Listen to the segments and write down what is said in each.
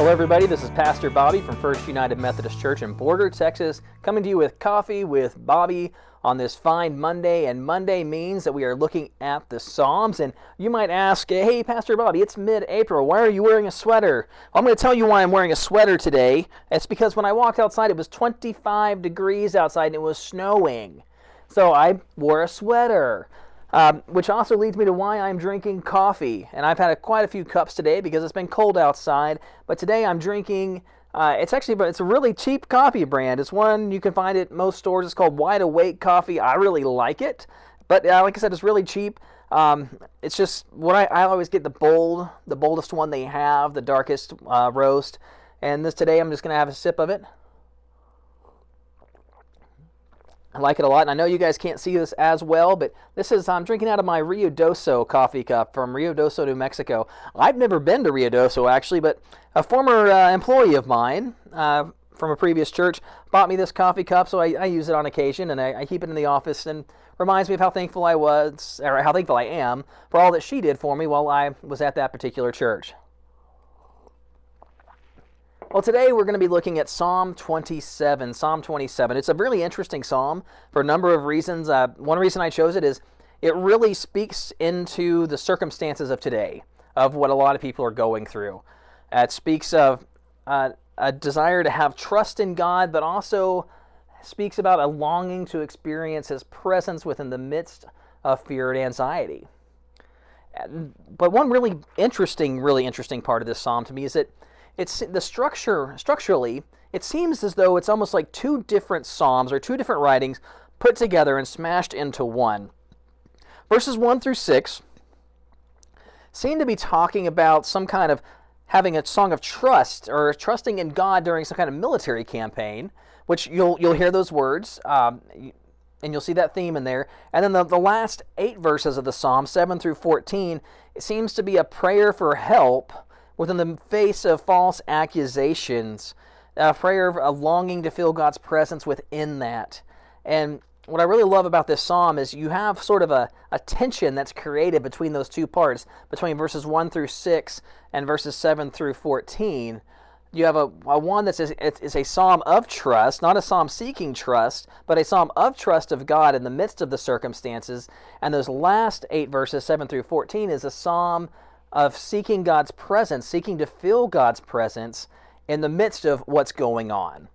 Hello everybody, this is Pastor Bobby from First United Methodist Church in Borger, Texas, coming to you with Coffee with Bobby on this fine Monday, and Monday means that we are looking at the Psalms, and you might ask, hey Pastor Bobby, it's mid-April, why are you wearing a sweater? Well, I'm going to tell you why I'm wearing a sweater today. It's because when I walked outside it was 25 degrees outside and it was snowing, so I wore a sweater. Which also leads me to why I'm drinking coffee. And I've had quite a few cups today because it's been cold outside. But today I'm drinking, it's a really cheap coffee brand. It's one you can find at most stores. It's called Wide Awake Coffee. I really like it. But like I said, it's really cheap. It's just what I always get the boldest one they have, the darkest roast. And today I'm just going to have a sip of it. I like it a lot, and I know you guys can't see this as well, but I'm drinking out of my Ruidoso coffee cup from Ruidoso, New Mexico. I've never been to Ruidoso, actually, but a former employee of mine from a previous church bought me this coffee cup, so I use it on occasion, and I keep it in the office, and reminds me of how thankful I was, or how thankful I am for all that she did for me while I was at that particular church. Well, today we're going to be looking at Psalm 27. Psalm 27. It's a really interesting psalm for a number of reasons. One reason I chose it is it really speaks into the circumstances of today, of what a lot of people are going through. It speaks of a desire to have trust in God, but also speaks about a longing to experience His presence within the midst of fear and anxiety. But one really interesting part of this psalm to me is that it's the structurally, it seems as though it's almost like two different psalms or two different writings put together and smashed into one. Verses 1 through 6 seem to be talking about some kind of having a song of trust or trusting in God during some kind of military campaign, which you'll hear those words, and you'll see that theme in there. And then the last 8 verses of the psalm, 7 through 14, it seems to be a prayer for help within the face of false accusations, a prayer of a longing to feel God's presence within that. And what I really love about this psalm is you have sort of a tension that's created between those two parts, between verses 1 through 6 and verses 7 through 14. You have a one that's it's a psalm of trust, not a psalm seeking trust, but a psalm of trust of God in the midst of the circumstances. And those last 8 verses, 7 through 14, is a psalm of seeking God's presence, seeking to feel God's presence in the midst of what's going on.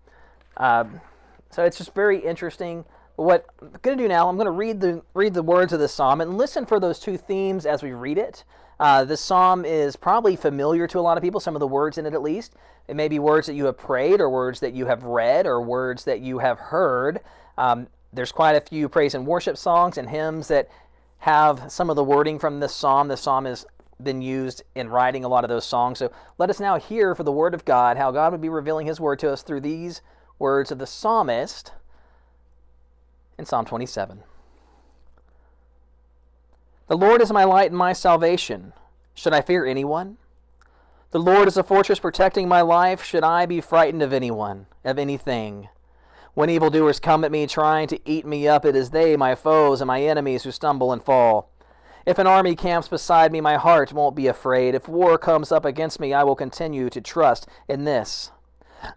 So it's just very interesting. What I'm going to do now, I'm going to read the words of this psalm and listen for those two themes as we read it. This psalm is probably familiar to a lot of people, some of the words in it at least. It may be words that you have prayed or words that you have read or words that you have heard. There's quite a few praise and worship songs and hymns that have some of the wording from this psalm. This psalm has been used in writing a lot of those songs. So let us now hear for the Word of God, how God would be revealing His Word to us through these words of the psalmist in Psalm 27. The Lord is my light and my salvation. Should I fear anyone? The Lord is a fortress protecting my life. Should I be frightened of anyone, of anything? When evildoers come at me trying to eat me up, it is they, my foes and my enemies, who stumble and fall. If an army camps beside me, my heart won't be afraid. If war comes up against me, I will continue to trust in this.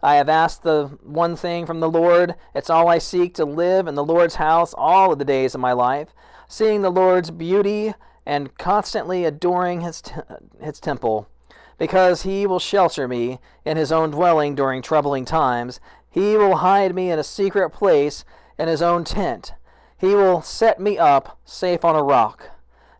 I have asked the one thing from the Lord. It's all I seek, to live in the Lord's house all of the days of my life, seeing the Lord's beauty and constantly adoring His temple. Because He will shelter me in His own dwelling during troubling times. He will hide me in a secret place in His own tent. He will set me up safe on a rock.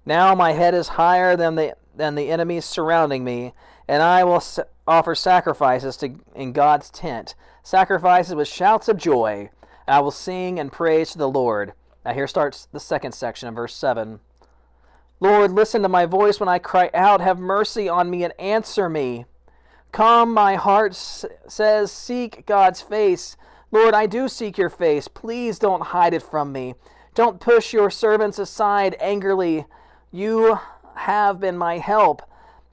Now my head is higher than the enemies surrounding me, and I will offer sacrifices in God's tent, sacrifices with shouts of joy. I will sing and praise to the Lord. Now here starts the second section of verse 7. Lord, listen to my voice when I cry out. Have mercy on me and answer me. Come, my heart says, seek God's face. Lord, I do seek your face. Please don't hide it from me. Don't push your servants aside angrily. You have been my help.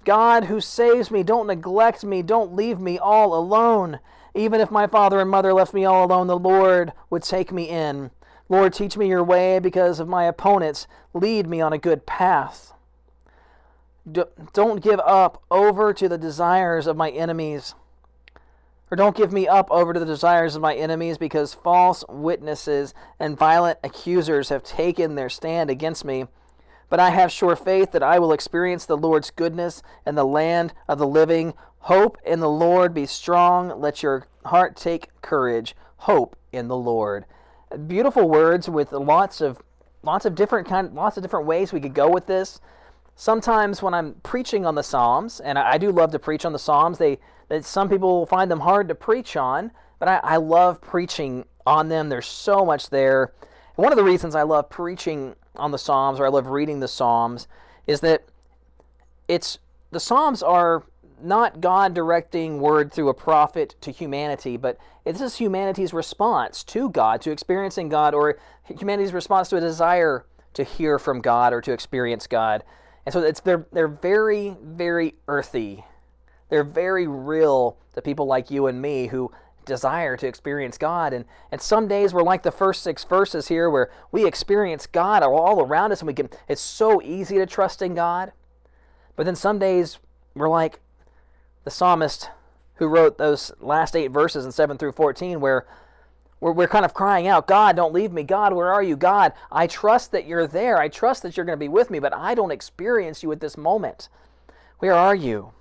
God who saves me, don't neglect me. Don't leave me all alone. Even if my father and mother left me all alone, the Lord would take me in. Lord, teach me your way because of my opponents. Lead me on a good path. Don't give up over to the desires of my enemies. Or don't give me up over to the desires of my enemies, because false witnesses and violent accusers have taken their stand against me. But I have sure faith that I will experience the Lord's goodness in the land of the living. Hope in the Lord, be strong. Let your heart take courage. Hope in the Lord. Beautiful words with lots of different ways we could go with this. Sometimes when I'm preaching on the Psalms, and I do love to preach on the Psalms, that some people find them hard to preach on, but I love preaching on them. There's so much there. And one of the reasons I love preaching on the Psalms, or I love reading the Psalms, is that the Psalms are not God directing word through a prophet to humanity, but this is humanity's response to God, to experiencing God, or humanity's response to a desire to hear from God or to experience God. And so they're very, very earthy. They're very real to people like you and me who desire to experience God. And some days we're like the first 6 verses here, where we experience God all around us, and it's so easy to trust in God. But then some days we're like the psalmist who wrote those last 8 verses in 7 through 14, where we're kind of crying out, God, don't leave me. God, where are you? God, I trust that you're there. I trust that you're going to be with me, but I don't experience you at this moment. Where are you?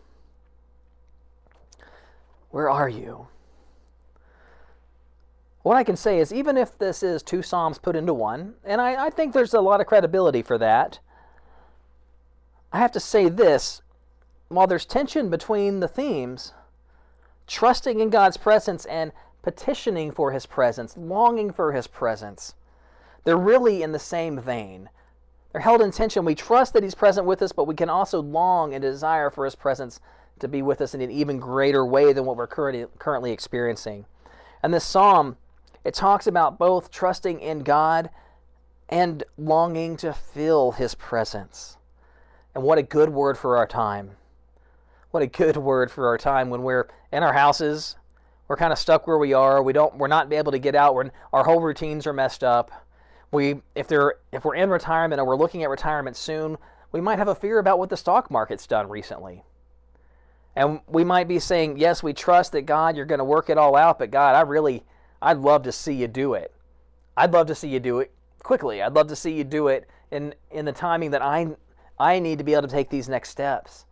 Where are you? What I can say is, even if this is 2 Psalms put into one, and I think there's a lot of credibility for that, I have to say this: while there's tension between the themes, trusting in God's presence and petitioning for His presence, longing for His presence, they're really in the same vein. They're held in tension. We trust that He's present with us, but we can also long and desire for His presence to be with us in an even greater way than what we're currently experiencing. And this psalm, it talks about both trusting in God and longing to feel His presence. And what a good word for our time. What a good word for our time when we're in our houses. We're kind of stuck where we are. We're not able to get out. Our whole routines are messed up. If we're in retirement or we're looking at retirement soon, we might have a fear about what the stock market's done recently. And we might be saying, yes, we trust that God, you're going to work it all out, but God, I'd love to see you do it. I'd love to see you do it quickly. I'd love to see you do it in the timing that I need to be able to take these next steps.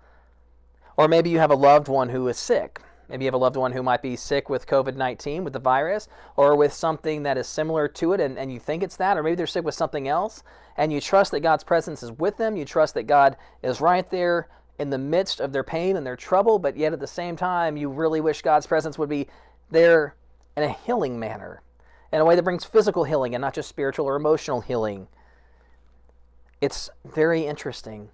Or maybe you have a loved one who is sick. Maybe you have a loved one who might be sick with COVID-19, with the virus, or with something that is similar to it, and you think it's that, or maybe they're sick with something else, and you trust that God's presence is with them. You trust that God is right there in the midst of their pain and their trouble, but yet at the same time, you really wish God's presence would be there in a healing manner, in a way that brings physical healing and not just spiritual or emotional healing. It's very interesting.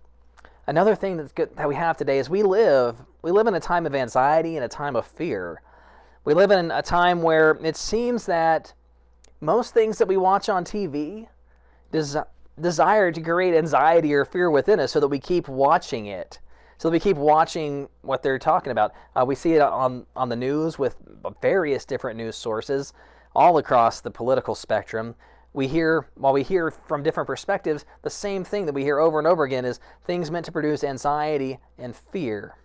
Another thing that's good that we have today is we live in a time of anxiety and a time of fear. We live in a time where it seems that most things that we watch on TV desire to create anxiety or fear within us, so that we keep watching it. So that we keep watching what they're talking about. We see it on the news with various different news sources all across the political spectrum. While we hear from different perspectives, the same thing that we hear over and over again is things meant to produce anxiety and fear.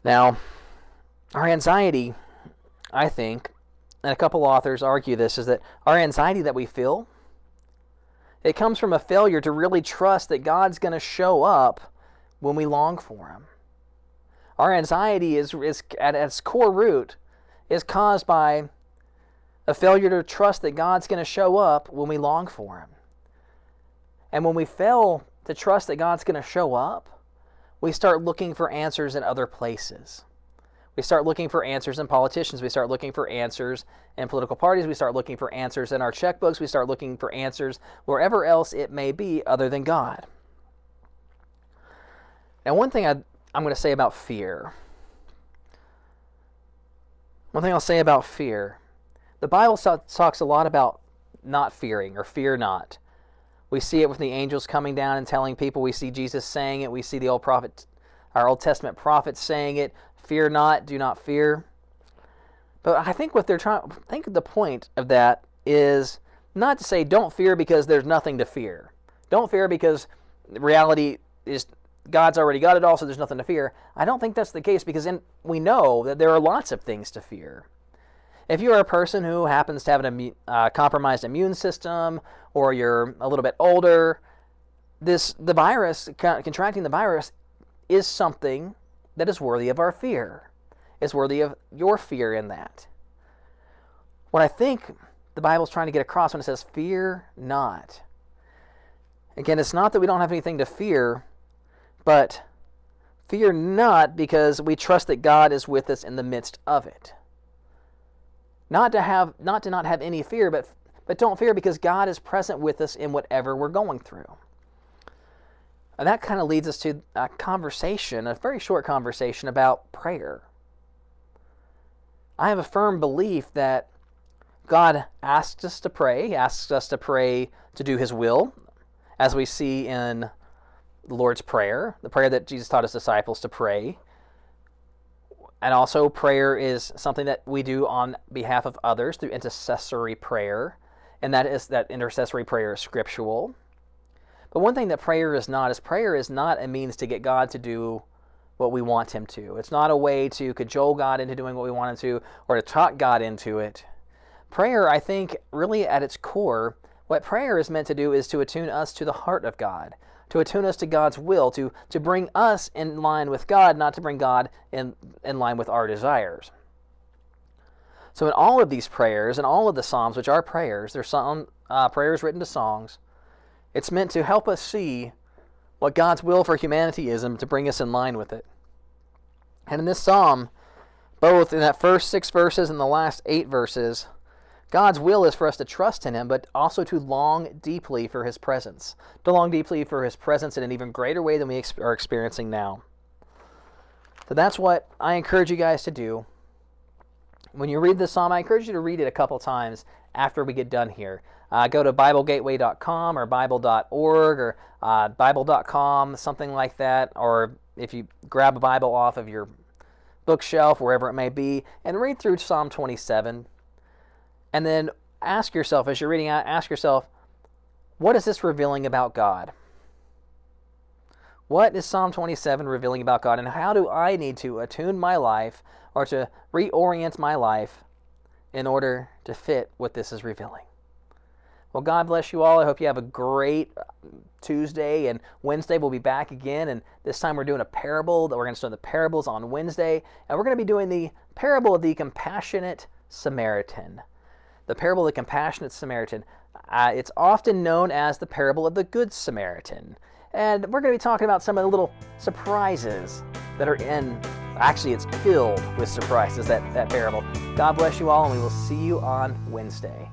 Now, our anxiety, I think, and a couple authors argue this, is that our anxiety that we feel, it comes from a failure to really trust that God's going to show up when we long for Him. Our anxiety is at its core root is caused by a failure to trust that God's going to show up when we long for Him. And when we fail to trust that God's going to show up, we start looking for answers in other places. We start looking for answers in politicians. We start looking for answers in political parties. We start looking for answers in our checkbooks. We start looking for answers wherever else it may be other than God. Now, one thing I'm going to say about fear. One thing I'll say about fear. The Bible talks a lot about not fearing, or fear not. We see it with the angels coming down and telling people. We see Jesus saying it. We see our Old Testament prophets saying it. Fear not, do not fear. But I think the point of that is not to say don't fear because there's nothing to fear. Don't fear because reality is God's already got it all, so there's nothing to fear. I don't think that's the case, because we know that there are lots of things to fear. If you are a person who happens to have a compromised immune system, or you're a little bit older, contracting the virus is something that is worthy of our fear. It's worthy of your fear in that. What I think the Bible's trying to get across when it says, fear not. Again, it's not that we don't have anything to fear, but fear not because we trust that God is with us in the midst of it. Not to not have any fear, but don't fear because God is present with us in whatever we're going through. And that kind of leads us to a conversation, a very short conversation about prayer. I have a firm belief that God asks us to pray. He asks us to pray to do His will, as we see in the Lord's Prayer, the prayer that Jesus taught His disciples to pray. And also, prayer is something that we do on behalf of others through intercessory prayer, and that intercessory prayer is scriptural. But one thing that prayer is not a means to get God to do what we want Him to. It's not a way to cajole God into doing what we want Him to, or to talk God into it. Prayer, I think, really at its core, what prayer is meant to do is to attune us to the heart of God, to attune us to God's will, to bring us in line with God, not to bring God in line with our desires. So in all of these prayers, and all of the Psalms, which are prayers, they're prayers written to songs, it's meant to help us see what God's will for humanity is and to bring us in line with it. And in this psalm, both in that first 6 verses and the last 8 verses, God's will is for us to trust in Him, but also to long deeply for His presence. To long deeply for His presence in an even greater way than we are experiencing now. So that's what I encourage you guys to do. When you read this psalm, I encourage you to read it a couple times after we get done here. Go to BibleGateway.com or Bible.org or Bible.com, something like that. Or if you grab a Bible off of your bookshelf, wherever it may be, and read through Psalm 27. And then ask yourself, as you're reading out, ask yourself, what is this revealing about God? What is Psalm 27 revealing about God? And how do I need to attune my life or to reorient my life in order to fit what this is revealing? Well, God bless you all. I hope you have a great Tuesday, and Wednesday we'll be back again, and this time we're doing a parable. We're going to start the parables on Wednesday, and we're going to be doing the parable of the Compassionate Samaritan. The parable of the Compassionate Samaritan. It's often known as the parable of the Good Samaritan, and we're going to be talking about some of the little surprises that are actually it's filled with surprises, that parable. God bless you all, and we will see you on Wednesday.